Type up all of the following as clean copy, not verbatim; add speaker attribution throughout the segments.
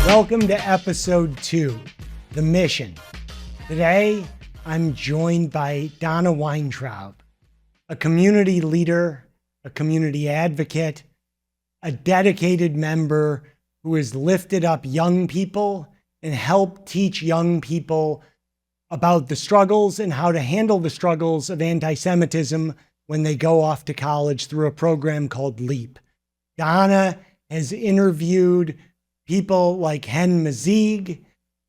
Speaker 1: Welcome to episode 2, The Mission. Today, I'm joined by Donna Weintraub, a community leader, a community advocate, a dedicated member who has lifted up young people and helped teach young people about the struggles and how to handle the struggles of anti-Semitism when they go off to college through a program called LEAP. Donna has interviewed people like Hen Mazig,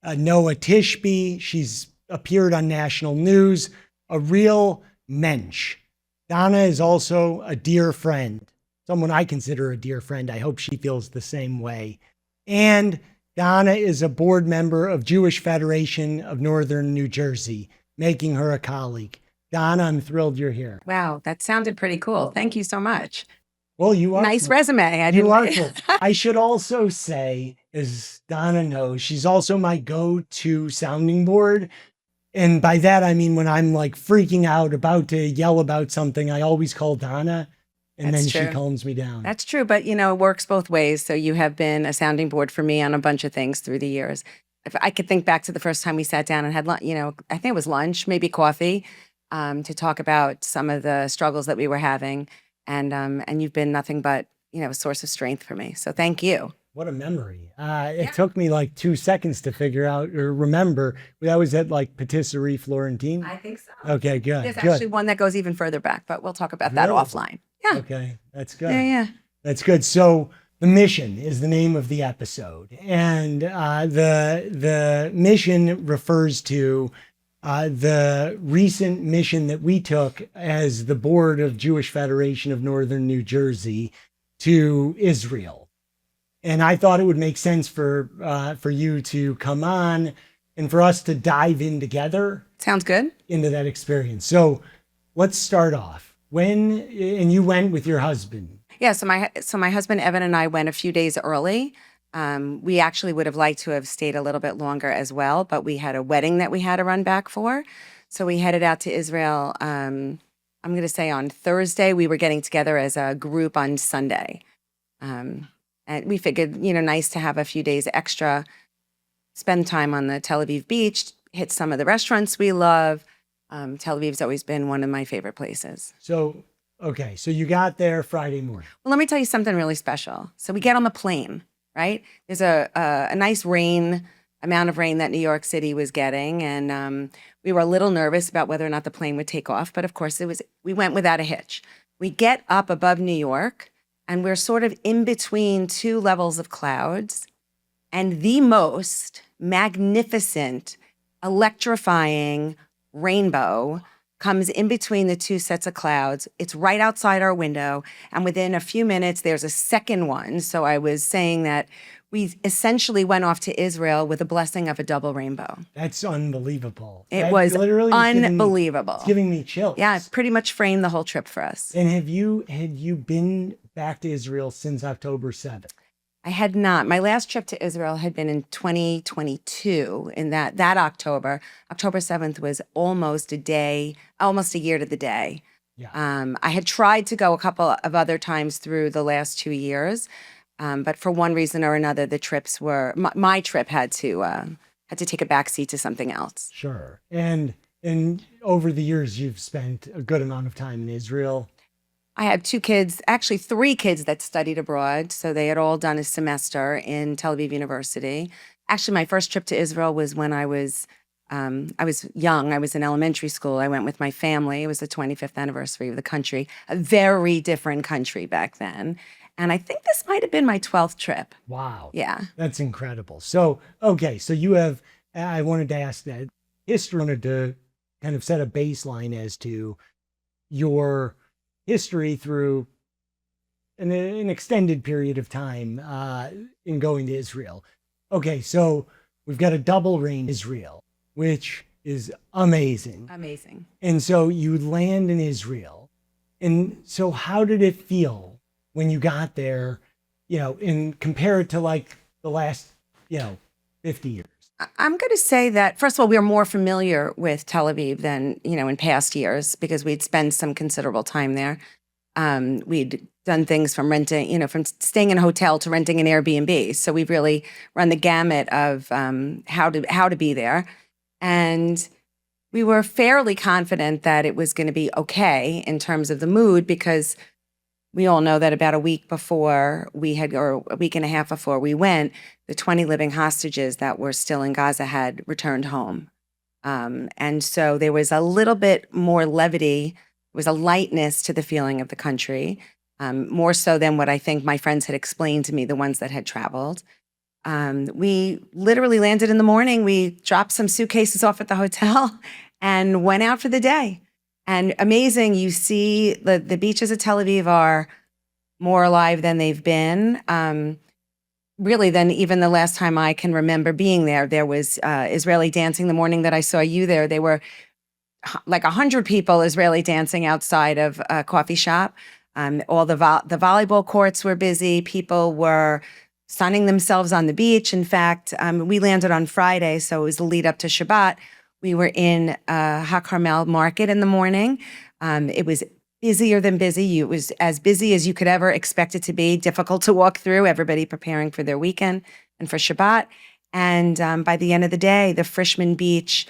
Speaker 1: Noah Tishby. She's appeared on national news, a real mensch. Donna is also a dear friend, someone I consider a dear friend. I hope she feels the same way. And Donna is a board member of Jewish Federation of Northern New Jersey, making her a colleague. Donna, I'm thrilled you're here.
Speaker 2: Wow, that sounded pretty cool. Thank you so much.
Speaker 1: Well, you are.
Speaker 2: Nice resume.
Speaker 1: You are cool. I should also say, as Donna knows, she's also my go-to sounding board. And by that, I mean, when I'm like freaking out, about to yell about something, I always call Donna, and
Speaker 2: That's
Speaker 1: then
Speaker 2: true.
Speaker 1: she calms me down.
Speaker 2: That's true, but you know, it works both ways. So you have been a sounding board for me on a bunch of things through the years. If I could think back to the first time we sat down and had lunch, I think it was lunch, maybe coffee, to talk about some of the struggles that we were having. And you've been nothing but, a source of strength for me. So thank you.
Speaker 1: What a memory. It took me like 2 seconds to figure out or remember. That was at like Patisserie Florentine?
Speaker 2: I think so.
Speaker 1: Okay, good.
Speaker 2: There's
Speaker 1: good.
Speaker 2: actually one that goes even further back, but we'll talk about that
Speaker 1: Really?
Speaker 2: offline. Yeah.
Speaker 1: Okay, that's good.
Speaker 2: Yeah.
Speaker 1: That's good. So The Mission is the name of the episode. And the mission refers to the recent mission that we took as the board of Jewish Federation of Northern New Jersey to Israel. And I thought it would make sense for you to come on and for us to dive in together.
Speaker 2: Sounds good.
Speaker 1: Into that experience. So let's start off. And you went with your husband.
Speaker 2: Yeah, so my husband Evan and I went a few days early. We actually would have liked to have stayed a little bit longer as well, but we had a wedding that we had to run back for. So we headed out to Israel, I'm going to say on Thursday. We were getting together as a group on Sunday. And we figured, nice to have a few days extra, spend time on the Tel Aviv beach, hit some of the restaurants we love. Tel Aviv's always been one of my favorite places.
Speaker 1: So you got there Friday morning.
Speaker 2: Well, let me tell you something really special. So we get on the plane, right? There's a nice amount of rain that New York City was getting. And we were a little nervous about whether or not the plane would take off. But of course, we went without a hitch. We get up above New York, and we're sort of in between two levels of clouds. And the most magnificent, electrifying rainbow comes in between the two sets of clouds. It's right outside our window. And within a few minutes, there's a second one. So I was saying that we essentially went off to Israel with a blessing of a double rainbow.
Speaker 1: That's unbelievable.
Speaker 2: It was literally unbelievable.
Speaker 1: It's giving me chills.
Speaker 2: Yeah, it pretty much framed the whole trip for us.
Speaker 1: And had you been back to Israel since October 7th?
Speaker 2: I had not. My last trip to Israel had been in 2022. In that October 7th was almost a year to the day.
Speaker 1: Yeah.
Speaker 2: I had tried to go a couple of other times through the last 2 years, but for one reason or another, the trips were my trip had to take a backseat to something else.
Speaker 1: Sure. And over the years, you've spent a good amount of time in Israel.
Speaker 2: I had 2 kids, actually 3 kids that studied abroad. So they had all done a semester in Tel Aviv University. Actually, my first trip to Israel was when I was young. I was in elementary school. I went with my family. It was the 25th anniversary of the country, a very different country back then. And I think this might have been my 12th trip.
Speaker 1: Wow.
Speaker 2: Yeah.
Speaker 1: That's incredible. So, okay. So you have, I wanted to ask that history, wanted to kind of set a baseline as to your history through an extended period of time in going to Israel. Okay, so we've got a double rain Israel, which is amazing.
Speaker 2: Amazing.
Speaker 1: And so you land in Israel. And so how did it feel when you got there, and compare it to like the last, 50 years?
Speaker 2: I'm going to say that, first of all, we are more familiar with Tel Aviv than, in past years because we'd spent some considerable time there. We'd done things from renting, from staying in a hotel to renting an Airbnb. So we've really run the gamut of how to be there. And we were fairly confident that it was going to be okay in terms of the mood, because we all know that about a week before or a week and a half before we went, the 20 living hostages that were still in Gaza had returned home. And so there was a little bit more levity, was a lightness to the feeling of the country, more so than what I think my friends had explained to me, the ones that had traveled. We literally landed in the morning. We dropped some suitcases off at the hotel and went out for the day. And amazing, you see the beaches of Tel Aviv are more alive than they've been. Really, than even the last time I can remember being there. There was Israeli dancing the morning that I saw you there. They were like 100 people Israeli dancing outside of a coffee shop. All the volleyball courts were busy. People were sunning themselves on the beach. In fact, we landed on Friday, so it was the lead up to Shabbat. We were in HaKarmel Market in the morning. It was busier than busy. It was as busy as you could ever expect it to be, difficult to walk through, everybody preparing for their weekend and for Shabbat. And by the end of the day, the Frishman Beach,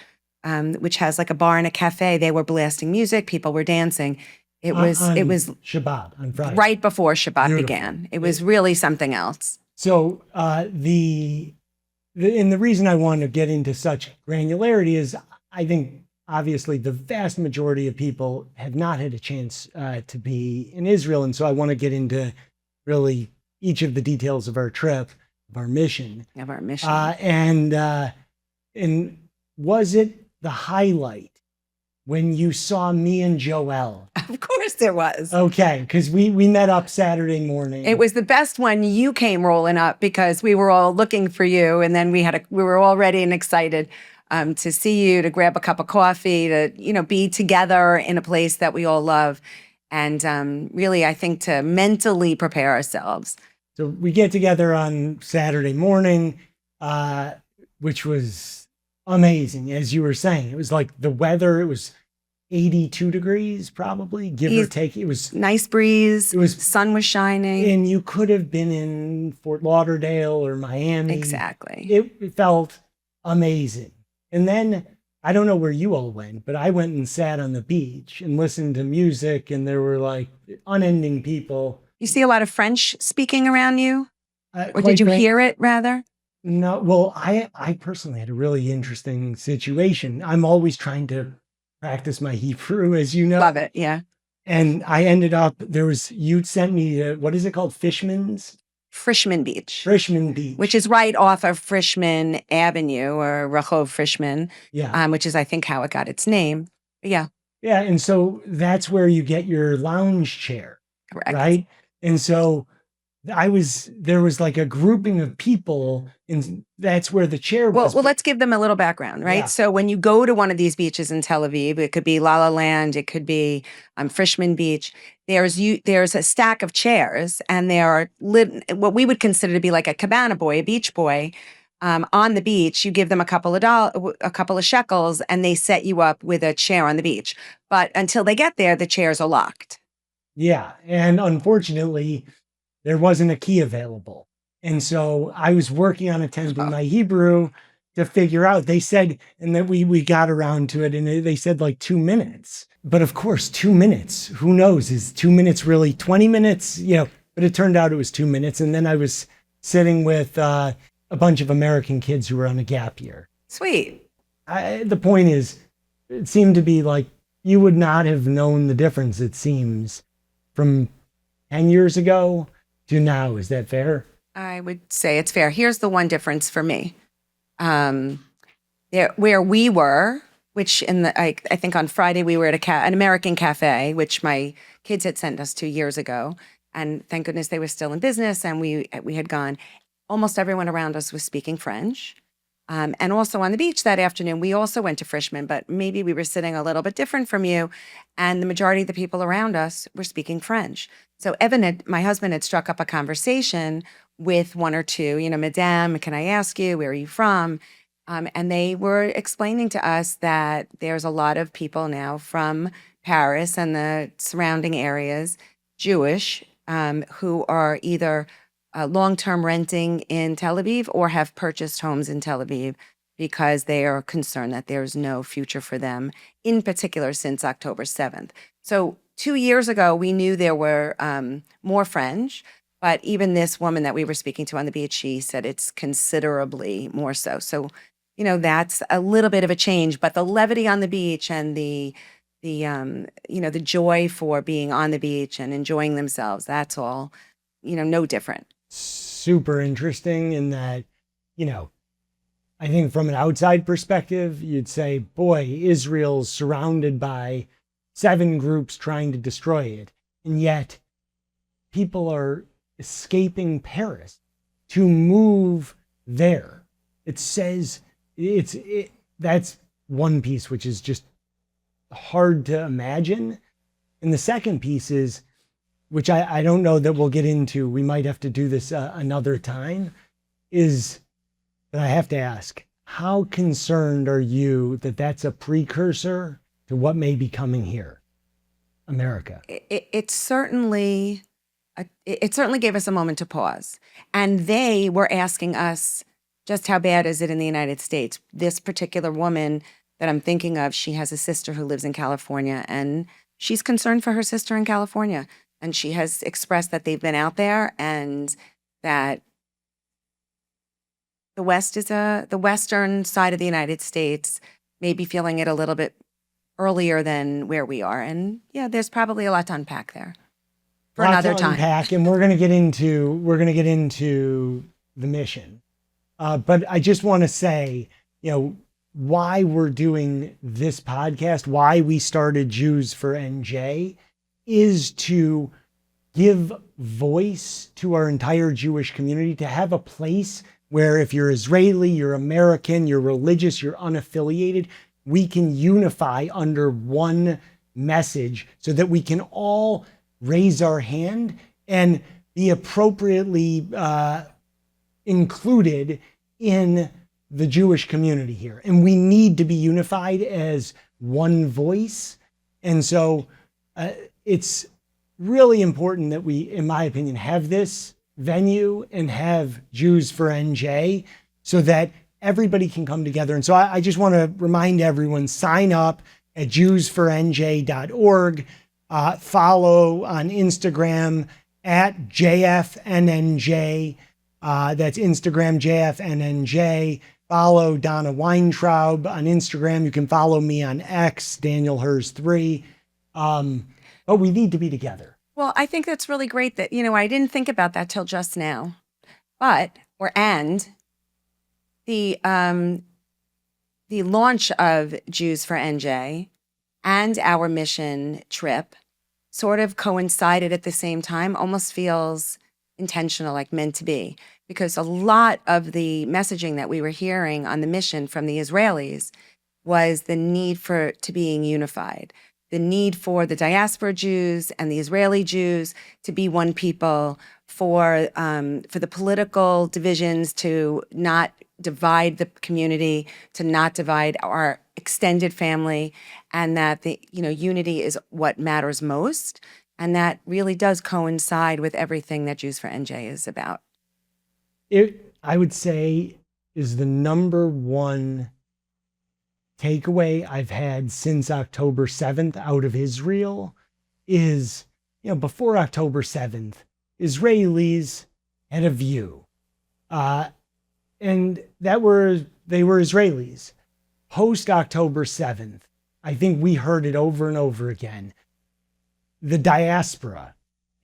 Speaker 2: which has like a bar and a cafe, they were blasting music, people were dancing. It was
Speaker 1: Shabbat on Friday.
Speaker 2: Right before Shabbat
Speaker 1: Beautiful.
Speaker 2: began. It was really something else.
Speaker 1: So the reason I want to get into such granularity is I think obviously the vast majority of people have not had a chance to be in Israel. And so I want to get into really each of the details of our trip, of our mission. And was it the highlight when you saw me and Joelle?
Speaker 2: Of course there was.
Speaker 1: Okay, because we met up Saturday morning.
Speaker 2: It was the best when you came rolling up, because we were all looking for you, and then we were all ready and excited to see you, to grab a cup of coffee, to be together in a place that we all love, and really, I think, to mentally prepare ourselves.
Speaker 1: So we get together on Saturday morning, which was amazing, as you were saying. It was like the weather, it was 82 degrees probably, give or take. It was
Speaker 2: nice breeze. Sun was shining.
Speaker 1: And you could have been in Fort Lauderdale or Miami.
Speaker 2: Exactly.
Speaker 1: It felt amazing. And then, I don't know where you all went, but I went and sat on the beach and listened to music, and there were like unending people.
Speaker 2: You see a lot of French speaking around you? Or did you hear it, rather?
Speaker 1: No, well, I personally had a really interesting situation. I'm always trying to practice my Hebrew, as you know.
Speaker 2: Love it, yeah.
Speaker 1: And I ended up, you sent me, what is it called? Frishman Beach.
Speaker 2: Which is right off of Frishman Avenue, or Rehov Frishman, which is, I think, how it got its name. Yeah.
Speaker 1: Yeah, and so that's where you get your lounge chair.
Speaker 2: Correct.
Speaker 1: Right? And so there was like a grouping of people, and that's where the chair was.
Speaker 2: Well, let's give them a little background, right?
Speaker 1: Yeah.
Speaker 2: So when you go to one of these beaches in Tel Aviv, it could be La La Land, it could be Frishman Beach. There's a stack of chairs, and there are what we would consider to be like a cabana boy, a beach boy, on the beach. You give them a couple of shekels, and they set you up with a chair on the beach. But until they get there, the chairs are locked.
Speaker 1: Yeah, and unfortunately, there wasn't a key available. And so I was working on attempting my Hebrew to figure out. They said, and then we got around to it, and they said like 2 minutes. But of course, 2 minutes, who knows? Is 2 minutes really 20 minutes? But it turned out it was 2 minutes. And then I was sitting with a bunch of American kids who were on a gap year.
Speaker 2: Sweet.
Speaker 1: The point is, it seemed to be like you would not have known the difference, it seems, from 10 years ago to now. Is that fair? I
Speaker 2: would say it's fair. Here's the one difference for me. Where we were, which I think on Friday we were at an American cafe, which my kids had sent us 2 years ago. And thank goodness they were still in business, and we had gone. Almost everyone around us was speaking French. And also on the beach that afternoon, we also went to Frishman, but maybe we were sitting a little bit different from you. And the majority of the people around us were speaking French. So my husband had struck up a conversation with one or two, Madame, can I ask you, where are you from? And they were explaining to us that there's a lot of people now from Paris and the surrounding areas Jewish who are either long-term renting in Tel Aviv or have purchased homes in Tel Aviv because they are concerned that there's no future for them, in particular since October 7th. So 2 years ago, we knew there were more French, but even this woman that we were speaking to on the beach, she said it's considerably more so. So, that's a little bit of a change, but the levity on the beach and the joy for being on the beach and enjoying themselves, that's all, no different.
Speaker 1: Super interesting in that, I think from an outside perspective, you'd say, boy, Israel's surrounded by 7 groups trying to destroy it. And yet people are escaping Paris to move there. It says that's one piece, which is just hard to imagine. And the second piece is, which I don't know that we'll get into, we might have to do this another time, is that I have to ask, how concerned are you that that's a precursor to what may be coming here, America?
Speaker 2: It certainly gave us a moment to pause. And they were asking us, just how bad is it in the United States? This particular woman that I'm thinking of, she has a sister who lives in California, and she's concerned for her sister in California. And she has expressed that they've been out there and that the western side of the United States may be feeling it a little bit earlier than where we are. And yeah, there's probably a lot to unpack there for another time.
Speaker 1: Unpack, and we're going to get into the mission. But I just want to say, why we're doing this podcast, why we started Jews for NJ, is to give voice to our entire Jewish community, to have a place where if you're Israeli, you're American, you're religious, you're unaffiliated, we can unify under one message so that we can all raise our hand and be appropriately included in the Jewish community here. And we need to be unified as one voice. And so it's really important that we, in my opinion, have this venue and have Jews for NJ so that everybody can come together. And so I just want to remind everyone, sign up at jewsfornj.org, follow on Instagram at JFNNJ, that's Instagram JFNNJ, follow Donna Weintraub on Instagram. You can follow me on X, Daniel Herz 3. But we need to be together.
Speaker 2: Well, I think that's really great that, I didn't think about that till just now. The launch of Jews for NJ and our mission trip sort of coincided at the same time, almost feels intentional, like meant to be, because a lot of the messaging that we were hearing on the mission from the Israelis was the need to being unified, the need for the diaspora Jews and the Israeli Jews to be one people, for the political divisions to not divide the community, to not divide our extended family, and that the unity is what matters most, and that really does coincide with everything that Jews for NJ is about.
Speaker 1: It, I would say, is the number one takeaway I've had since October 7th out of Israel is, before October 7th, Israelis had a view. And they were Israelis. Post October 7th, I think we heard it over and over again. The diaspora,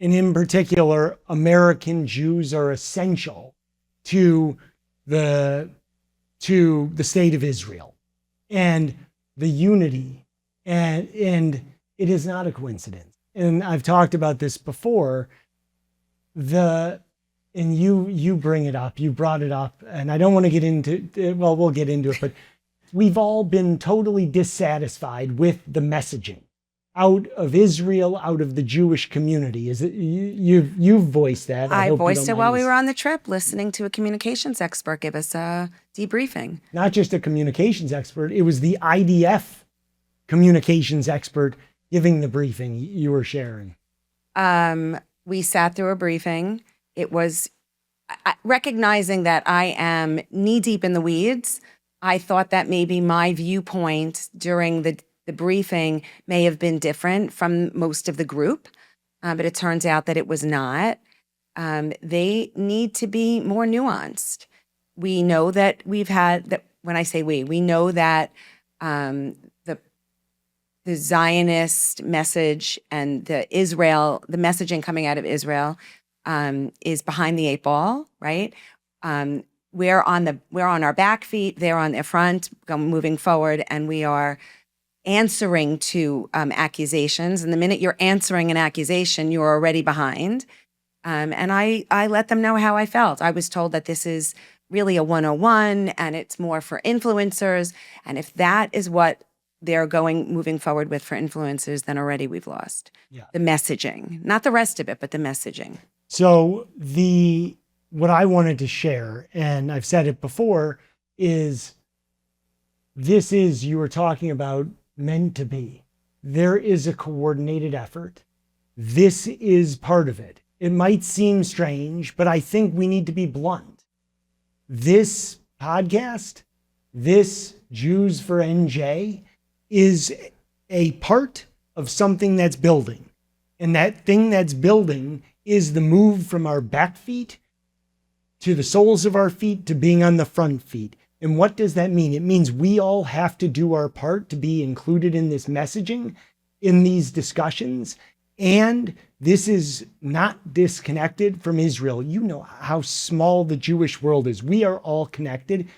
Speaker 1: and in particular, American Jews, are essential to the state of Israel and the unity. And it is not a coincidence. And I've talked about this before. And you bring it up, you brought it up, and I don't want to get into, well, we'll get into it, but we've all been totally dissatisfied with the messaging out of Israel, out of the Jewish community. Is it you've voiced that?
Speaker 2: I voiced it while we were on the trip, listening to a communications expert give us a debriefing.
Speaker 1: Not just a communications expert, it was the IDF communications expert giving the briefing you were sharing.
Speaker 2: We sat through a briefing. It was recognizing that I am knee deep in the weeds. I thought that maybe my viewpoint during the briefing may have been different from most of the group, but it turns out that it was not. They need to be more nuanced. We know that we've had that. When I say we know that the Zionist message and the messaging coming out of Israel is behind the eight ball, right? We're on our back feet, they're on their front, moving forward, and we are answering to accusations. And the minute you're answering an accusation, you're already behind. And I let them know how I felt. I was told that this is really a 101 and it's more for influencers. And if that is what they're moving forward with for influencers, then already we've lost the messaging, not the rest of it, but the messaging.
Speaker 1: So what I wanted to share, and I've said it before, is you were talking about meant to be. There is a coordinated effort. This is part of it. It might seem strange, but I think we need to be blunt. This podcast, this Jews for NJ, is a part of something that's building. And that thing that's building is the move from our back feet to the soles of our feet to being on the front feet. And what does that mean? It means we all have to do our part to be included in this messaging, in these discussions. And this is not disconnected from Israel. You know how small the Jewish world is. We are all connected.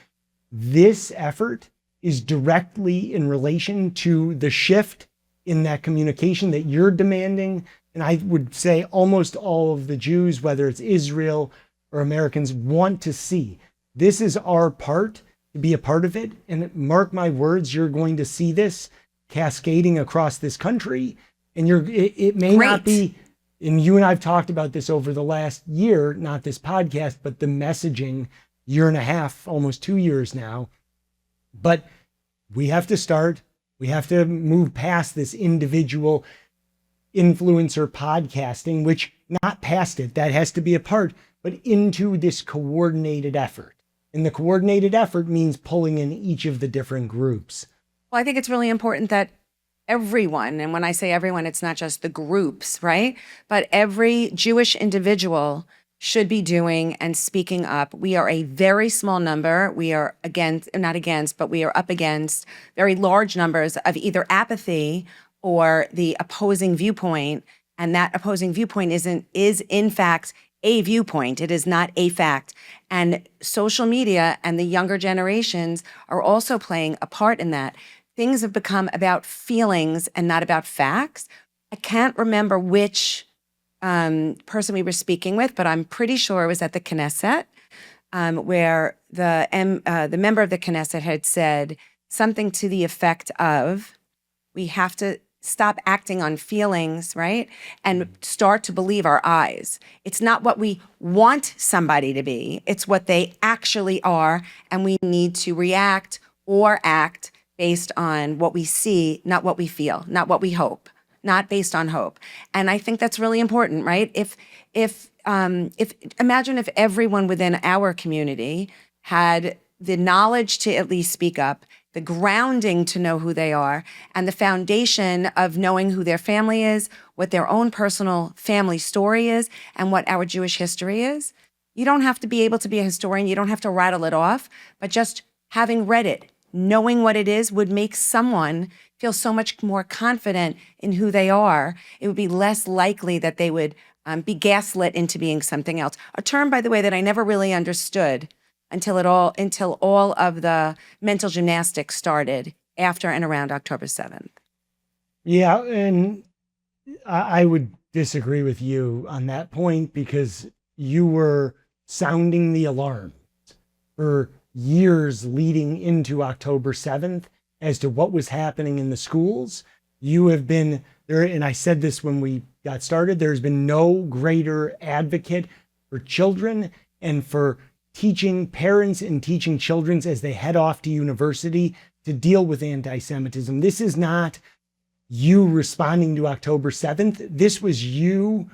Speaker 1: This effort is directly in relation to the shift in that communication that you're demanding. And I would say almost all of the Jews, whether it's Israel or Americans, want to see. This is our part to be a part of it. And mark my words, you're going to see this cascading across this country. And it may not be, and you and I've talked about this over the last year, not this podcast, but the messaging, year and a half, almost 2 years now. But we have to start, we have to move past this individual influencer podcasting, which not past it, that has to be a part, but into this coordinated effort. And the coordinated effort means pulling in each of the different groups.
Speaker 2: Well, I think it's really important that everyone, and when I say everyone, it's not just the groups, right? But every Jewish individual should be doing and speaking up. We are a very small number. We are not against, but we are up against very large numbers of either apathy or the opposing viewpoint. And that opposing viewpoint is in fact a viewpoint. It is not a fact. And social media and the younger generations are also playing a part in that. Things have become about feelings and not about facts. I can't remember which person we were speaking with, but I'm pretty sure it was at the Knesset, where the member of the Knesset had said something to the effect of, we have to stop acting on feelings, right? And start to believe our eyes. It's not what we want somebody to be, it's what they actually are, and we need to react or act based on what we see, not what we feel, not what we hope, not based on hope. And I think that's really important, right? If imagine if everyone within our community had the knowledge to at least speak up, the grounding to know who they are, and the foundation of knowing who their family is, what their own personal family story is, and what our Jewish history is. You don't have to be able to be a historian. You don't have to rattle it off, but just having read it, knowing what it is would make someone feel so much more confident in who they are. It would be less likely that they would be gaslit into being something else. A term, by the way, that I never really understood until all of the mental gymnastics started after and around October 7th.
Speaker 1: Yeah, and I would disagree with you on that point because you were sounding the alarm for years leading into October 7th as to what was happening in the schools. You have been there, and I said this when we got started, there's been no greater advocate for children and for teaching parents and teaching children as they head off to university to deal with anti-Semitism. This is not you responding to October 7th. This was you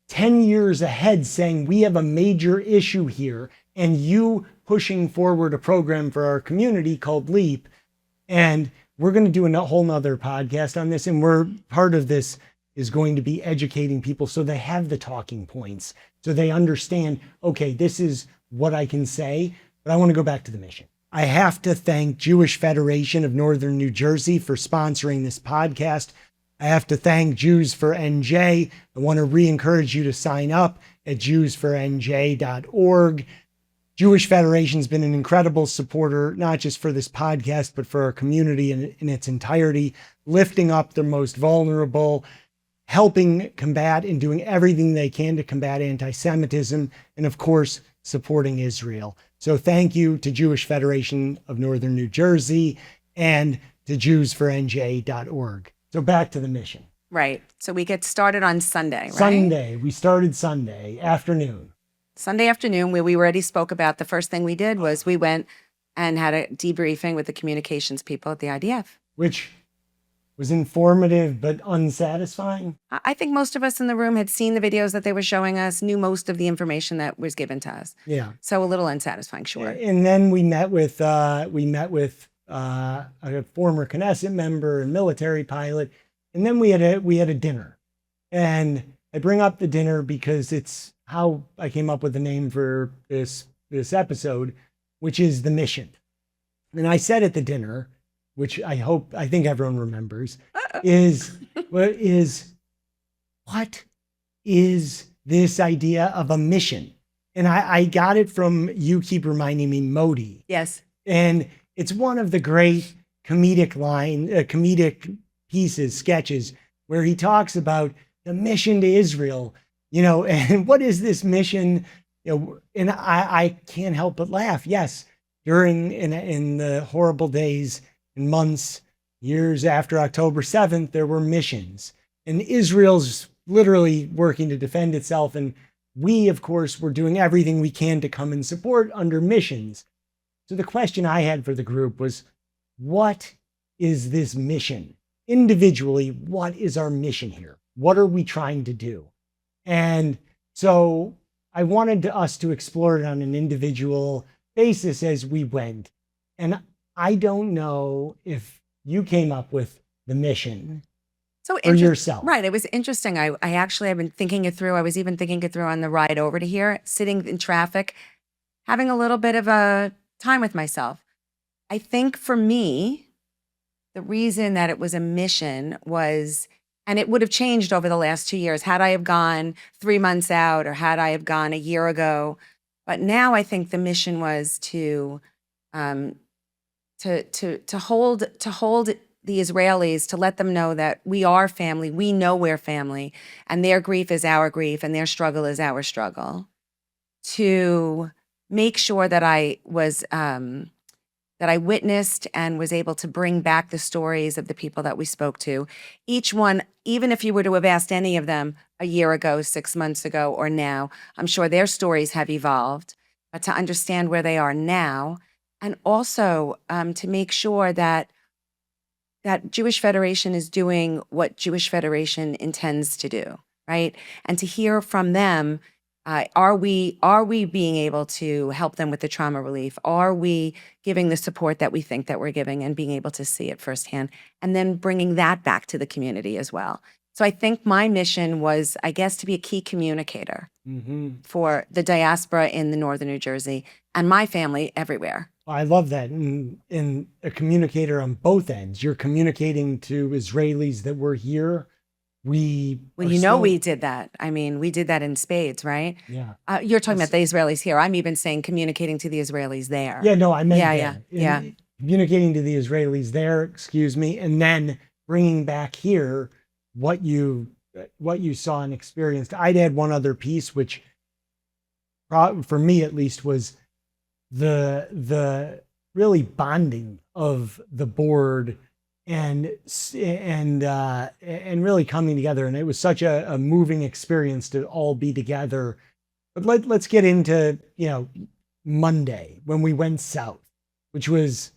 Speaker 1: 10 years ahead saying we have a major issue here, and you pushing forward a program for our community called LEAP. And we're going to do a whole nother podcast on this. And part of this is going to be educating people so they have the talking points, so they understand, okay, this is what I can say, but I want to go back to the mission. I have to thank Jewish Federation of Northern New Jersey for sponsoring this podcast. I have to thank Jews for NJ. I want to re-encourage you to sign up at jewsfornj.org. Jewish Federation's been an incredible supporter, not just for this podcast, but for our community in its entirety, lifting up the most vulnerable, helping combat and doing everything they can to combat anti-Semitism, and of course, supporting Israel. So thank you to Jewish Federation of Northern New Jersey and to jewsfornj.org. So back to the mission.
Speaker 2: Right. So we get started on Sunday, right?
Speaker 1: Sunday. We started Sunday afternoon.
Speaker 2: Sunday afternoon, where we already spoke about, the first thing we did was we went and had a debriefing with the communications people at the IDF.
Speaker 1: Which was informative but unsatisfying.
Speaker 2: I think most of us in the room had seen the videos that they were showing us, knew most of the information that was given to us.
Speaker 1: Yeah.
Speaker 2: So a little unsatisfying, sure.
Speaker 1: And then we met with a former Knesset member and military pilot, and then we had a dinner. And I bring up the dinner because it's how I came up with the name for this episode, which is the mission. And I said at the dinner, which I think everyone remembers, is what is this idea of a mission? And I got it from, you keep reminding me, Modi.
Speaker 2: Yes.
Speaker 1: And it's one of the great comedic pieces, sketches, where he talks about the mission to Israel, and what is this mission? And I can't help but laugh. Yes, in the horrible days and months, years after October 7th, there were missions, and Israel's literally working to defend itself. And we, of course, were doing everything we can to come and support under missions. So the question I had for the group was, what is this mission? Individually, what is our mission here? What are we trying to do? And so I wanted us to explore it on an individual basis as we went. And I don't know if you came up with the mission for yourself.
Speaker 2: Right. It was interesting. I've been thinking it through. I was even thinking it through on the ride over to here, sitting in traffic, having a little bit of a time with myself. I think for me, the reason that it was a mission was, and it would have changed over the last 2 years, had I have gone 3 months out or had I have gone a year ago. But now I think the mission was to hold the Israelis, to let them know that we are family, we know we're family, and their grief is our grief, and their struggle is our struggle. To make sure that I was that I witnessed and was able to bring back the stories of the people that we spoke to. Each one, even if you were to have asked any of them a year ago, 6 months ago, or now, I'm sure their stories have evolved. But to understand where they are now, and also to make sure that Jewish Federation is doing what Jewish Federation intends to do, right? And to hear from them, are we being able to help them with the trauma relief? Are we giving the support that we think that we're giving, and being able to see it firsthand, and then bringing that back to the community as well? So I think my mission was, I guess, to be a key communicator for the diaspora in the Northern New Jersey and my family everywhere.
Speaker 1: I love that. And a communicator on both ends. You're communicating to Israelis that were here. We did that. I mean, we did that in spades, right? Yeah.
Speaker 2: You're talking about the Israelis here. I'm even saying communicating to the Israelis there.
Speaker 1: Yeah, no, I meant
Speaker 2: Yeah.
Speaker 1: communicating to the Israelis there, and then bringing back here what you saw and experienced. I'd add one other piece, which for me at least was the really bonding of the board and really coming together. And it was such a moving experience to all be together. But let's get into, Monday when we went south, which was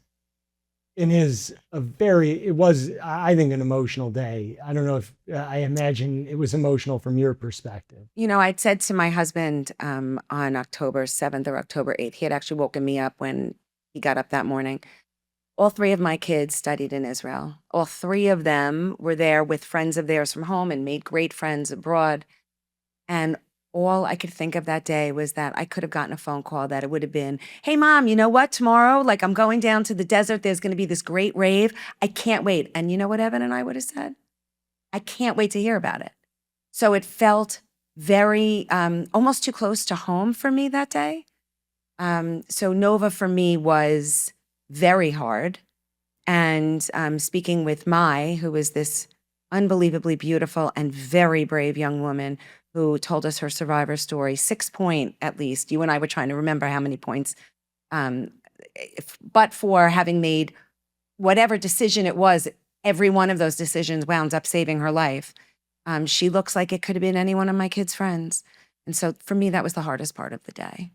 Speaker 1: it was, I think, an emotional day. I don't know if I imagine it was emotional from your perspective.
Speaker 2: You know, I'd said to my husband on October 7th or October 8th, he had actually woken me up when he got up that morning. All three of my kids studied in Israel. All three of them were there with friends of theirs from home and made great friends abroad. And all I could think of that day was that I could have gotten a phone call that it would have been, hey, Mom, you know what? Tomorrow, like I'm going down to the desert. There's going to be this great rave. I can't wait. And you know what Evan and I would have said? I can't wait to hear about it. So it felt very, almost too close to home for me that day. So Nova for me was very hard. And speaking with Mai, who was this unbelievably beautiful and very brave young woman who told us her survivor story, 6 point at least. You and I were trying to remember how many points. But for having made whatever decision it was, every one of those decisions wound up saving her life. She looks like it could have been any one of my kids' friends. And so for me, that was the hardest part of the day.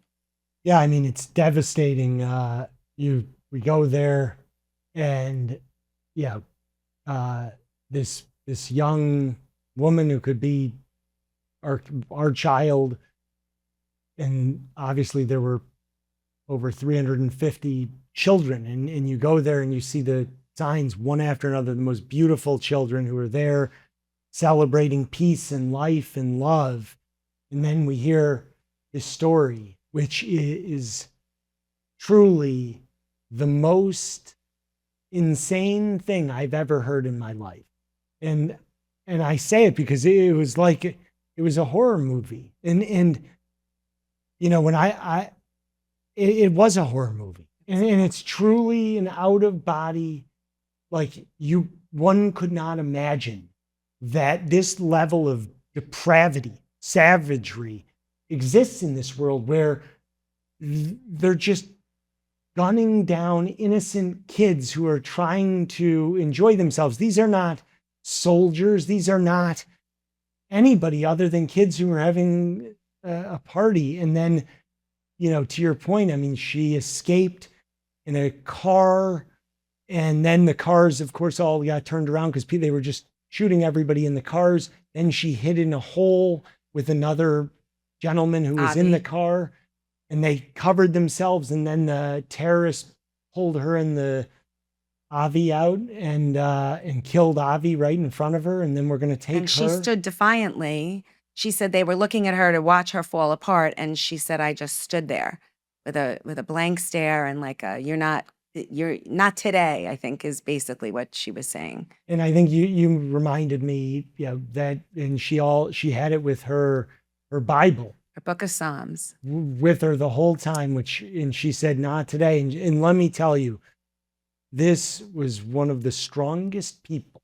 Speaker 1: Yeah, I mean, it's devastating. We go there and yeah, this young woman who could be our child, and obviously there were over 350 children, and you go there and you see the signs one after another, the most beautiful children who are there celebrating peace and life and love. And then we hear this story, which is truly the most insane thing I've ever heard in my life. And I say it because it was like it was a horror movie. And you know, when it was a horror movie. And it's truly an out of body, like one could not imagine that this level of depravity, savagery exists in this world, where they're just gunning down innocent kids who are trying to enjoy themselves. These are not soldiers. These are not anybody other than kids who are having a party. And then, you know, to your point, I mean, she escaped in a car, and then the cars, of course, all got turned around because they were just shooting everybody in the cars. Then she hid in a hole with another gentleman who was in the car, and they covered themselves. And then the terrorists pulled her and the Avi out and killed Avi right in front of her. And then we're going to take her.
Speaker 2: And she stood defiantly. She said they were looking at her to watch her fall apart. And she said, I just stood there with a blank stare and like you're not today, I think is basically what she was saying.
Speaker 1: And I think you reminded me, you know, that, and she had it with her Bible,
Speaker 2: her book of Psalms,
Speaker 1: with her the whole time, and she said, not today. And let me tell you, this was one of the strongest people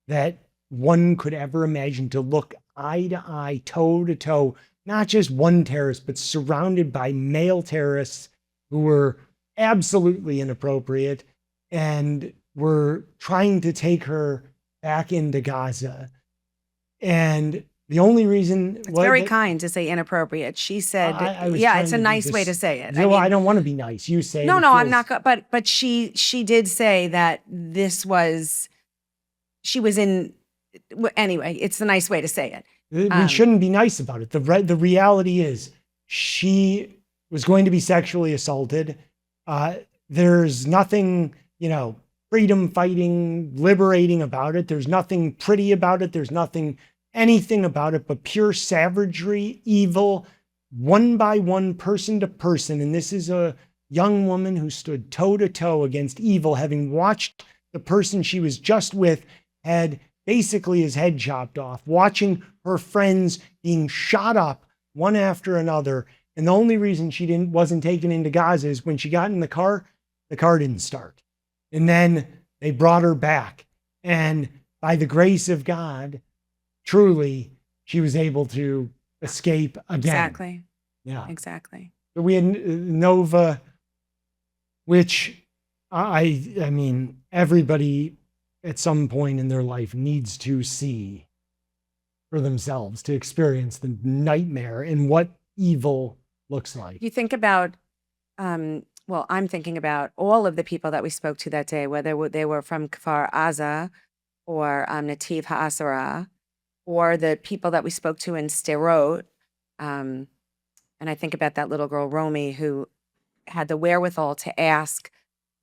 Speaker 1: that one could ever imagine, to look eye to eye, toe to toe, not just one terrorist, but surrounded by male terrorists who were absolutely inappropriate and were trying to take her back into Gaza. And the only reason...
Speaker 2: It's very kind to say inappropriate. She said, yeah, it's a nice way to say it.
Speaker 1: No, I don't want to be nice. You say...
Speaker 2: No, I'm not... But she did say that she was in... Anyway, it's a nice way to say it.
Speaker 1: We shouldn't be nice about it. The reality is she was going to be sexually assaulted. There's nothing, you know, freedom fighting, liberating about it. There's nothing pretty about it. There's anything about it but pure savagery, evil, one by one, person to person. And this is a young woman who stood toe to toe against evil, having watched the person she was just with had basically his head chopped off, watching her friends being shot up one after another. And the only reason she wasn't taken into Gaza is when she got in the car didn't start. And then they brought her back. And by the grace of God, truly, she was able to escape again.
Speaker 2: Exactly.
Speaker 1: Yeah.
Speaker 2: Exactly.
Speaker 1: So we had Nova, which I mean, everybody at some point in their life needs to see for themselves, to experience the nightmare and what evil looks like.
Speaker 2: You think about Well, I'm thinking about all of the people that we spoke to that day, whether they were from Kfar Aza or Nativ HaAsara, or the people that we spoke to in Sderot. Um, and I think about that little girl, Romy, who had the wherewithal to ask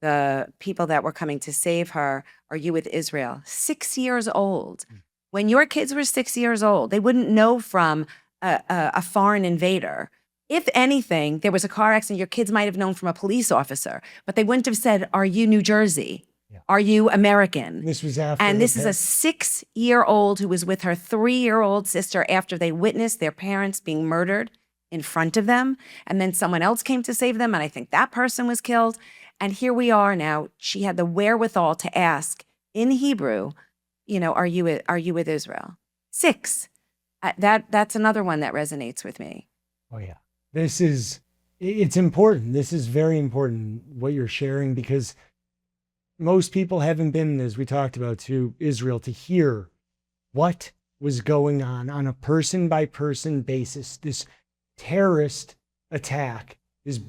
Speaker 2: the people that were coming to save her, "Are you with Israel?" 6 years old. When your kids were 6 years old, they wouldn't know from a foreign invader. If anything, there was a car accident, your kids might have known from a police officer, but they wouldn't have said, "Are you New Jersey?
Speaker 1: Yeah.
Speaker 2: Are you American?"
Speaker 1: This was after.
Speaker 2: And this is a 6-year-old who was with her 3-year-old sister after they witnessed their parents being murdered in front of them. And then someone else came to save them. And I think that person was killed. And here we are now. She had the wherewithal to ask in Hebrew, are you with Israel? 6. That's another one that resonates with me.
Speaker 1: Oh, yeah. It's important. This is very important, what you're sharing, because most people haven't been, as we talked about, to Israel to hear what was going on a person by person basis. This terrorist attack is,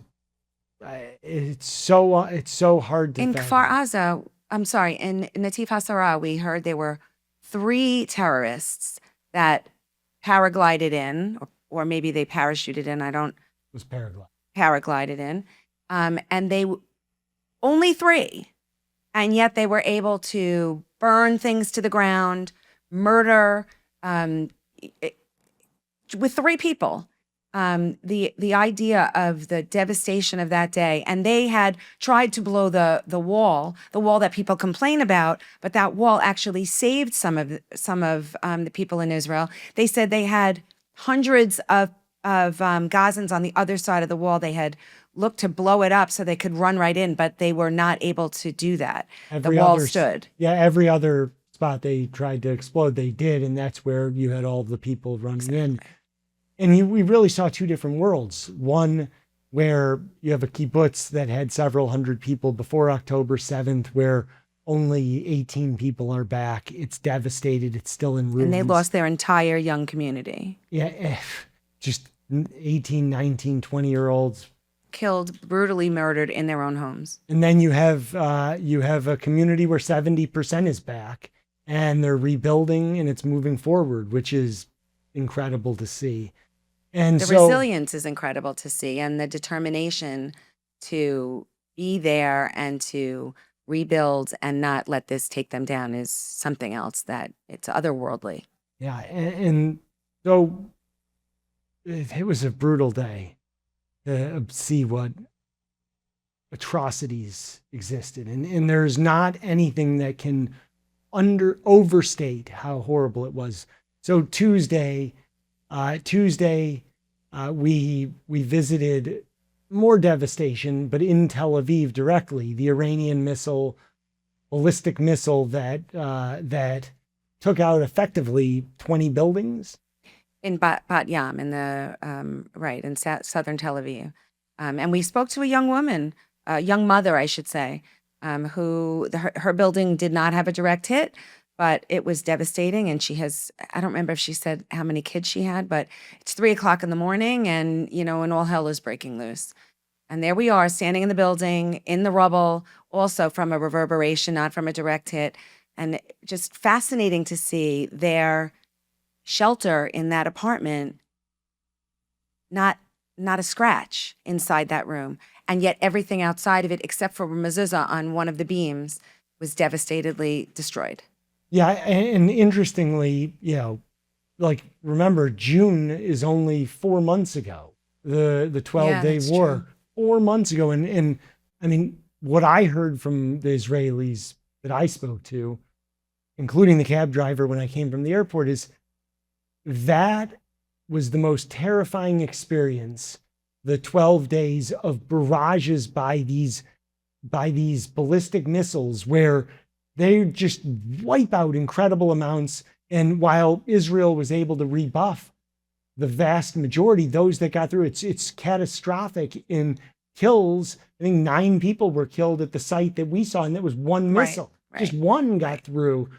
Speaker 1: it's so hard to
Speaker 2: In
Speaker 1: fathom.
Speaker 2: Kfar Aza, I'm sorry, in Nativ HaSara, we heard there were 3 terrorists that paraglided in, or maybe they parachuted in.
Speaker 1: It was Paraguay.
Speaker 2: Paraglided in. And they, only 3. And yet they were able to burn things to the ground, murder with 3 people. The idea of the devastation of that day, and they had tried to blow the wall that people complain about, but that wall actually saved some of the people in Israel. They said they had hundreds of Gazans on the other side of the wall. They had looked to blow it up so they could run right in, but they were not able to do that. The wall stood.
Speaker 1: Yeah, every other spot they tried to explode, they did, and that's where you had all the people running in. And we really saw 2 different worlds. One where you have a kibbutz that had several hundred people before October 7th, where only 18 people are back. It's devastated. It's still in ruins.
Speaker 2: And they lost their entire young community.
Speaker 1: Yeah, just 18, 19, 20-year-olds.
Speaker 2: Killed, brutally murdered in their own homes.
Speaker 1: And then you have a community where 70% is back, and they're rebuilding, and it's moving forward, which is incredible to see. And
Speaker 2: the resilience is incredible to see, and the determination to be there and to rebuild and not let this take them down is something else that it's otherworldly.
Speaker 1: Yeah, and so it was a brutal day to see what atrocities existed, and there's not anything that can overstate how horrible it was. So Tuesday, we visited more devastation, but in Tel Aviv directly, the Iranian ballistic missile that took out effectively 20 buildings.
Speaker 2: In Bat Yam, in southern Tel Aviv. And we spoke to a young woman, a young mother, I should say, who her building did not have a direct hit, but it was devastating. And she has, I don't remember if she said how many kids she had, but it's 3:00 in the morning and, and all hell is breaking loose. And there we are standing in the building, in the rubble, also from a reverberation, not from a direct hit. And just fascinating to see their shelter in that apartment, not a scratch inside that room. And yet everything outside of it, except for a mezuzah on one of the beams, was devastatedly destroyed.
Speaker 1: Yeah, and interestingly, remember, June is only 4 months ago. The 12-day war, true. 4 months ago. And I mean, what I heard from the Israelis that I spoke to, including the cab driver when I came from the airport, is that was the most terrifying experience, the 12 days of barrages by these ballistic missiles where they just wipe out incredible amounts. And while Israel was able to rebuff the vast majority, those that got through, it's catastrophic in kills. I think 9 people were killed at the site that we saw, and that was one missile. Right. Just one got through.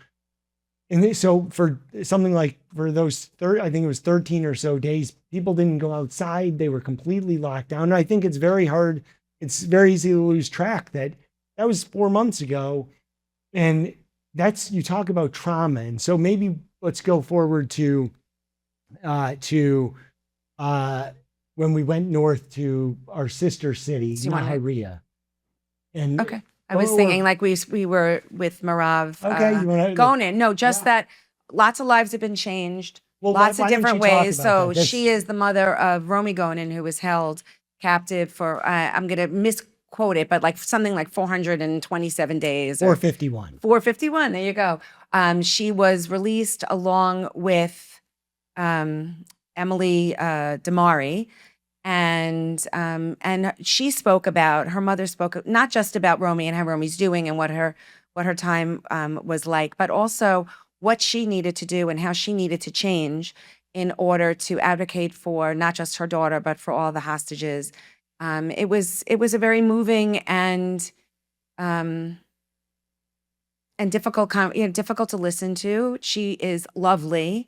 Speaker 1: And so for something like, for those, I think it was 13 or so days, people didn't go outside. They were completely locked down. And I think it's very hard it's very easy to lose track that was 4 months ago. And that's, you talk about trauma. And so maybe let's go forward to when we went north to our sister city,
Speaker 2: Do you want to-
Speaker 1: Nahariya. And
Speaker 2: Okay. I was thinking like we were with Meirav
Speaker 1: you wanna-
Speaker 2: Gonen. No, just
Speaker 1: Yeah.
Speaker 2: that lots of lives have been changed,
Speaker 1: Well,
Speaker 2: lots
Speaker 1: why
Speaker 2: of
Speaker 1: don't
Speaker 2: different
Speaker 1: you talk
Speaker 2: ways.
Speaker 1: about
Speaker 2: So
Speaker 1: that? That's-
Speaker 2: she is the mother of Romy Gonen, who was held captive for, I'm going to misquote it, but like something like 427 days. Or
Speaker 1: 451.
Speaker 2: 451, there you go. She was released along with Emily Damari. And she spoke about, her mother spoke not just about Romy and how Romy's doing and what her time was like, but also what she needed to do and how she needed to change in order to advocate for not just her daughter, but for all the hostages. It was a very moving and difficult, difficult to listen to. She is lovely,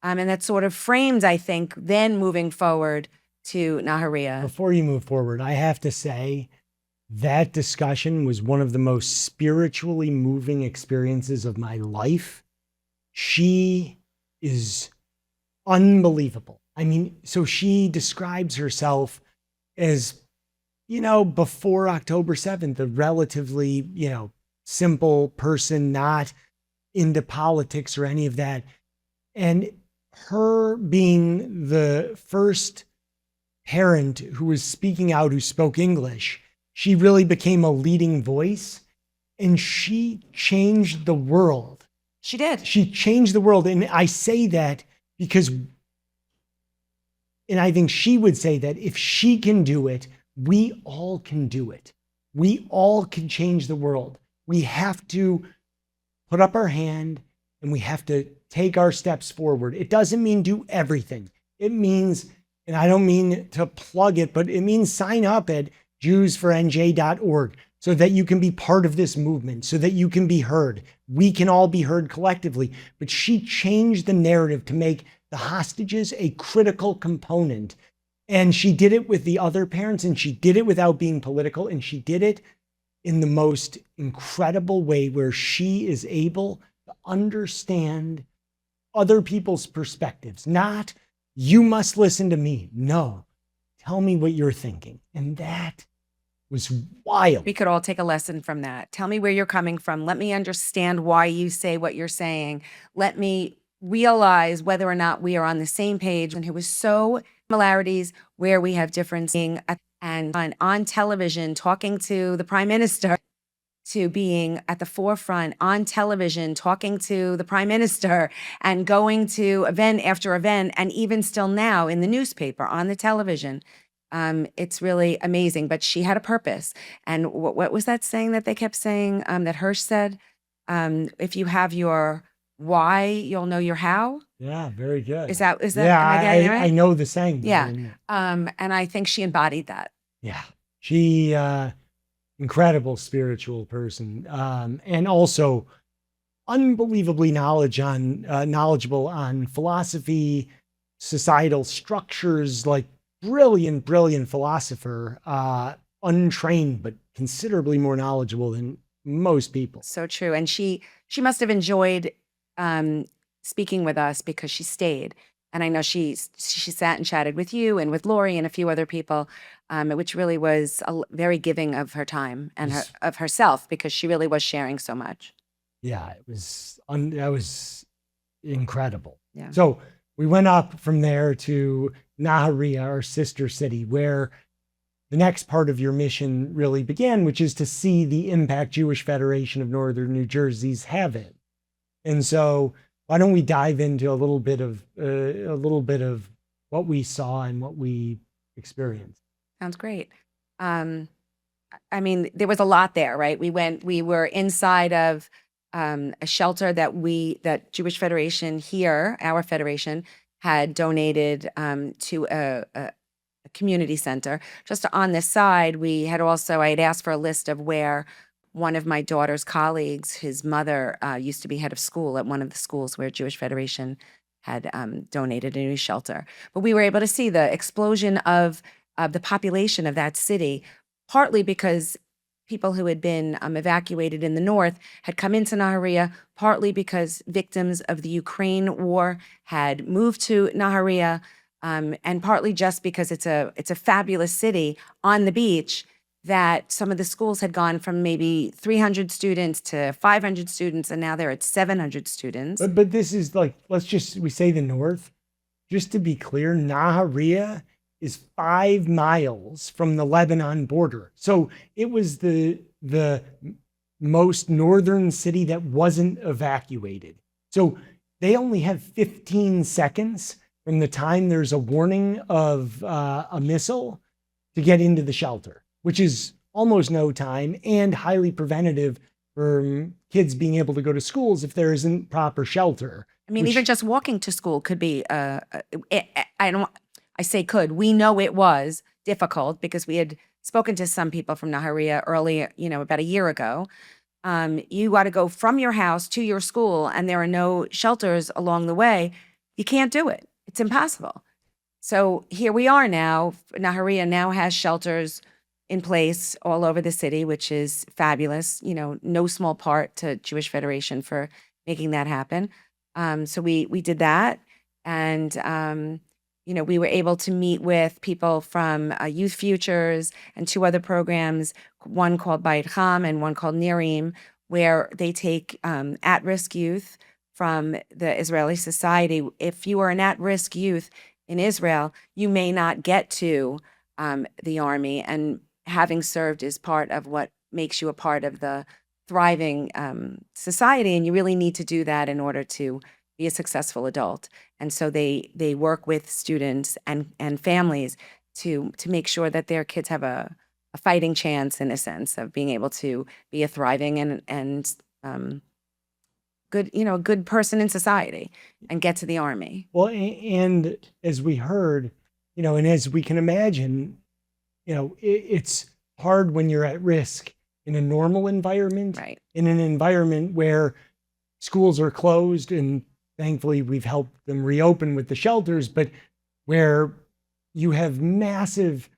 Speaker 2: and that sort of framed, I think, then moving forward to Nahariya.
Speaker 1: Before you move forward, I have to say that discussion was one of the most spiritually moving experiences of my life. She is unbelievable. I mean, so she describes herself as, before October 7th, a relatively, simple person, not into politics or any of that. And her being the first parent who was speaking out, who spoke English, she really became a leading voice, and she changed the world.
Speaker 2: She did.
Speaker 1: She changed the world. And I say that because, and I think she would say that if she can do it, we all can do it. We all can change the world. We have to put up our hand and we have to take our steps forward. It doesn't mean do everything. It means, and I don't mean to plug it, but it means sign up at jewsfornj.org so that you can be part of this movement, so that you can be heard. We can all be heard collectively. But she changed the narrative to make the hostages a critical component. And she did it with the other parents, and she did it without being political, and she did it in the most incredible way where she is able to understand other people's perspectives. Not, you must listen to me. No, tell me what you're thinking. And that was wild.
Speaker 2: We could all take a lesson from that. Tell me where you're coming from. Let me understand why you say what you're saying. Let me realize whether or not we are on the same page. And it was so similarities where we have difference, and on television talking to the prime minister, to being at the forefront on television talking to the prime minister and going to event after event, and even still now in the newspaper, on the television. It's really amazing. But she had a purpose. And what was that saying that they kept saying, that Herz said? If you have your why, you'll know your how.
Speaker 1: Yeah, very good.
Speaker 2: Is that?
Speaker 1: Yeah,
Speaker 2: am I getting it right?
Speaker 1: I know the saying.
Speaker 2: Yeah. And I think she embodied that.
Speaker 1: Yeah. She, incredible spiritual person. And also unbelievably knowledgeable on philosophy, societal structures, like brilliant philosopher, untrained, but considerably more knowledgeable than most people.
Speaker 2: So true. And she must have enjoyed speaking with us because she stayed. And I know she sat and chatted with you and with Lori and a few other people, which really was very giving of her time and of herself, because she really was sharing so much.
Speaker 1: Yeah, it was that was incredible.
Speaker 2: Yeah.
Speaker 1: So we went up from there to Nahariya, our sister city, where the next part of your mission really began, which is to see the impact Jewish Federation of Northern New Jersey's having. And so why don't we dive into a little bit of what we saw and what we experienced?
Speaker 2: Sounds great. I mean, there was a lot there, right? We were inside of a shelter that Jewish Federation here, our federation, had donated to a community center. Just on this side, I had asked for a list of where one of my daughter's colleagues, his mother, used to be head of school at one of the schools where Jewish Federation had donated a new shelter. But we were able to see the explosion of the population of that city, partly because people who had been evacuated in the north had come into Nahariya, partly because victims of the Ukraine war had moved to Nahariya, and partly just because it's a fabulous city on the beach, that some of the schools had gone from maybe 300 students to 500 students, and now they're at 700 students.
Speaker 1: But this is like, we say the north. Just to be clear, Nahariya is 5 miles from the Lebanon border. So it was the most northern city that wasn't evacuated. So they only have 15 seconds from the time there's a warning of a missile to get into the shelter, which is almost no time and highly preventative for kids being able to go to schools if there isn't proper shelter.
Speaker 2: I mean, even just walking to school could be, I say could, we know it was difficult because we had spoken to some people from Nahariya earlier, about a year ago. You got to go from your house to your school and there are no shelters along the way. You can't do it. It's impossible. So here we are now. Nahariya now has shelters in place all over the city, which is fabulous. No small part to Jewish Federation for making that happen. So we did that. And, we were able to meet with people from Youth Futures and 2 other programs, one called Bayit Cham and one called Nirim, where they take at-risk youth from the Israeli society. If you are an at-risk youth in Israel, you may not get to the army, and having served is part of what makes you a part of the thriving society, and you really need to do that in order to be a successful adult. And so they work with students and families to make sure that their kids have a fighting chance, in a sense, of being able to be a thriving and good, a good person in society and get to the army.
Speaker 1: Well, and as we heard, and as we can imagine, it's hard when you're at risk in a normal environment,
Speaker 2: right?
Speaker 1: In an environment where schools are closed, and thankfully we've helped them reopen with the shelters, but where you have massive,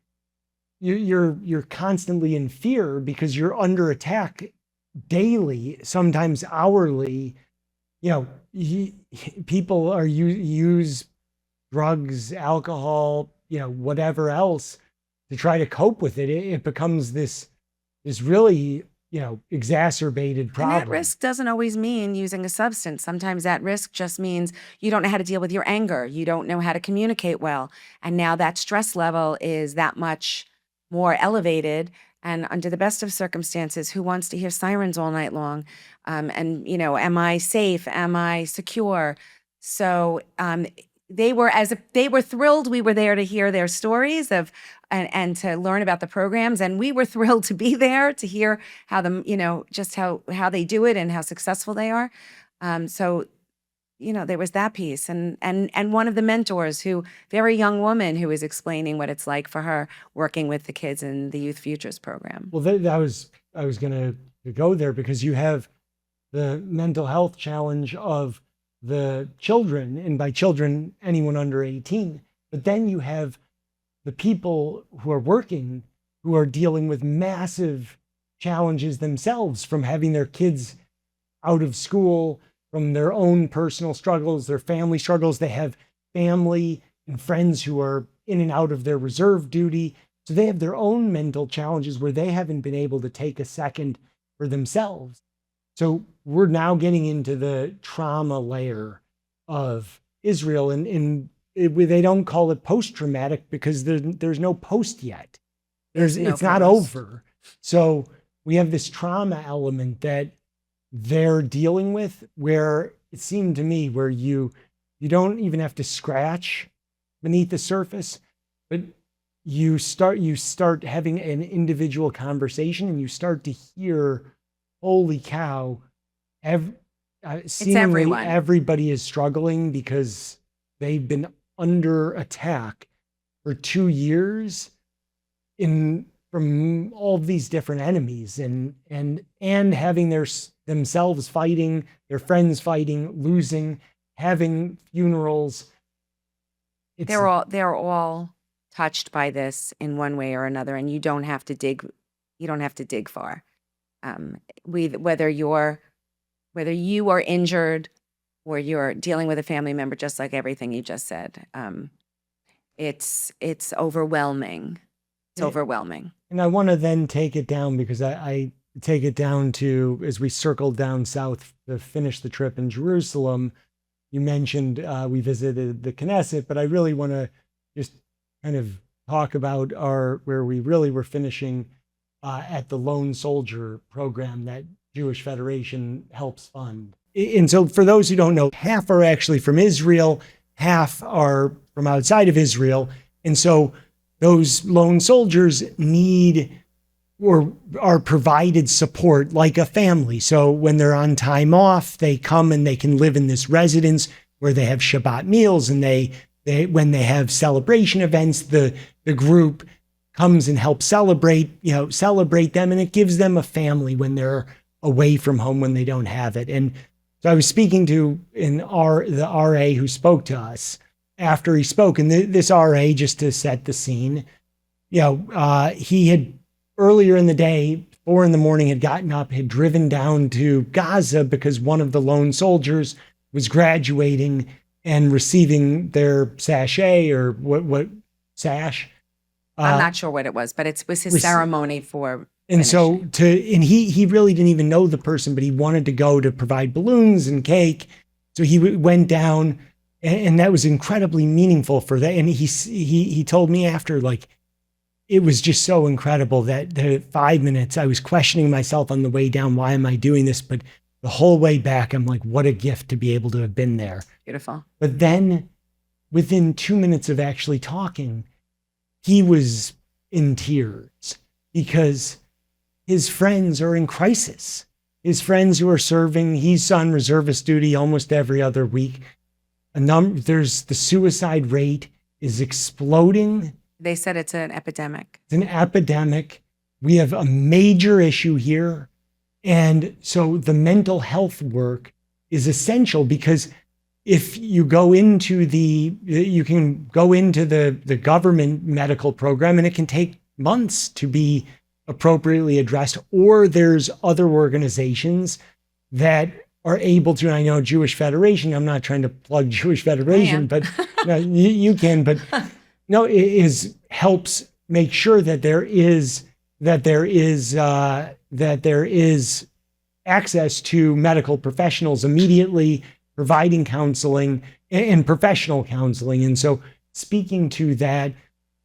Speaker 1: you're constantly in fear because you're under attack daily, sometimes hourly. People are use drugs, alcohol, whatever else to try to cope with it. It becomes this really, exacerbated problem.
Speaker 2: And at risk doesn't always mean using a substance. Sometimes at risk just means you don't know how to deal with your anger. You don't know how to communicate well. And now that stress level is that much more elevated. And under the best of circumstances, who wants to hear sirens all night long? And, am I safe? Am I secure? So they were thrilled we were there to hear their stories and to learn about the programs. And we were thrilled to be there to hear how them, just how they do it and how successful they are. So there was that piece. And one of the mentors, very young woman who was explaining what it's like for her working with the kids in the Youth Futures program.
Speaker 1: Well, I was going to go there because you have the mental health challenge of the children, and by children, anyone under 18. But then you have the people who are working, who are dealing with massive challenges themselves from having their kids out of school, from their own personal struggles, their family struggles. They have family and friends who are in and out of their reserve duty. So they have their own mental challenges where they haven't been able to take a second for themselves. So we're now getting into the trauma layer of Israel, and they don't call it post-traumatic because there's no post yet. It's not over. So we have this trauma element that they're dealing with, where it seemed to me where you don't even have to scratch beneath the surface, but you start having an individual conversation, and you start to hear, holy cow, seemingly everybody is struggling because they've been under attack for 2 years from all these different enemies, and having themselves fighting, their friends fighting, losing, having funerals.
Speaker 2: They're all touched by this in one way or another, and you don't have to dig You don't have to dig far. Whether you are injured or you're dealing with a family member, just like everything you just said, it's overwhelming. It's overwhelming.
Speaker 1: And I want to then take it down because I take it down to, as we circled down south to finish the trip in Jerusalem, you mentioned we visited the Knesset, but I really want to just kind of talk about where we really were finishing at the Lone Soldier program that Jewish Federation helps fund. And so for those who don't know, half are actually from Israel, half are from outside of Israel. And so those lone soldiers need or are provided support like a family. So when they're on time off, they come and they can live in this residence where they have Shabbat meals, and when they have celebration events, the group comes and helps celebrate them, and it gives them a family when they're away from home, when they don't have it. And so I was speaking to the RA who spoke to us after he spoke, and this RA, just to set the scene, he had earlier in the day, 4 a.m, had gotten up, had driven down to Gaza because one of the lone soldiers was graduating and receiving their sachet, or what sash.
Speaker 2: I'm not sure what it was, but it was his ceremony for.
Speaker 1: And so he really didn't even know the person, but he wanted to go to provide balloons and cake. So he went down, and that was incredibly meaningful for that. And he told me after, like, it was just so incredible that the 5 minutes I was questioning myself on the way down, why am I doing this? But the whole way back, I'm like, what a gift to be able to have been there.
Speaker 2: Beautiful.
Speaker 1: But then within 2 minutes of actually talking, he was in tears because his friends are in crisis. His friends who are serving, he's on reservist duty almost every other week. There's the suicide rate is exploding.
Speaker 2: They said it's an epidemic.
Speaker 1: It's an epidemic. We have a major issue here. And so the mental health work is essential, because if you go into you can go into the government medical program, and it can take months to be appropriately addressed, or there's other organizations that are able to, and I know Jewish Federation, I'm not trying to plug Jewish Federation, but no, you can, but no, it helps make sure that there is access to medical professionals immediately, providing counseling and professional counseling. And so speaking to that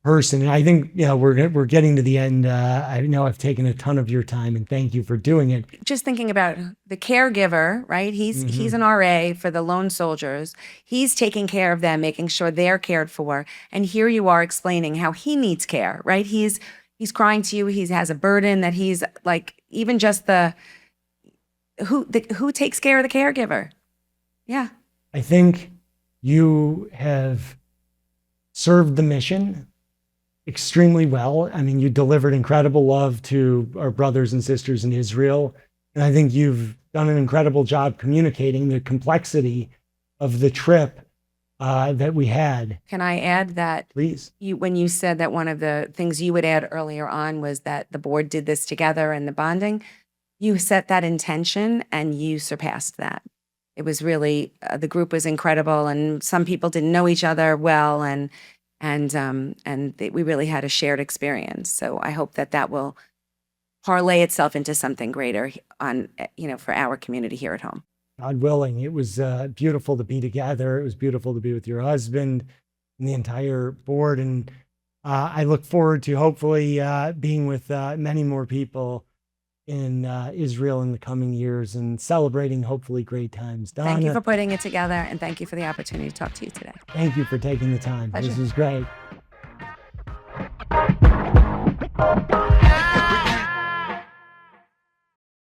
Speaker 1: person, and I think we're getting to the end. I know I've taken a ton of your time, and thank you for doing it.
Speaker 2: Just thinking about the caregiver, right? He's an RA for the lone soldiers. He's taking care of them, making sure they're cared for. And here you are explaining how he needs care, right? He's crying to you. He has a burden that he's like, even just who takes care of the caregiver. Yeah.
Speaker 1: I think you have served the mission extremely well. I mean, you delivered incredible love to our brothers and sisters in Israel. And I think you've done an incredible job communicating the complexity of the trip that we had.
Speaker 2: Can I add that?
Speaker 1: Please.
Speaker 2: When you said that one of the things you would add earlier on was that the board did this together and the bonding, you set that intention and you surpassed that. It was really, the group was incredible, and some people didn't know each other well, and we really had a shared experience. So I hope that will parlay itself into something greater for our community here at home.
Speaker 1: God willing. It was beautiful to be together. It was beautiful to be with your husband and the entire board. And I look forward to hopefully being with many more people in Israel in the coming years and celebrating hopefully great times. Donna,
Speaker 2: thank you for putting it together, and thank you for the opportunity to talk to you today.
Speaker 1: Thank you for taking the time.
Speaker 2: Pleasure.
Speaker 1: This was great.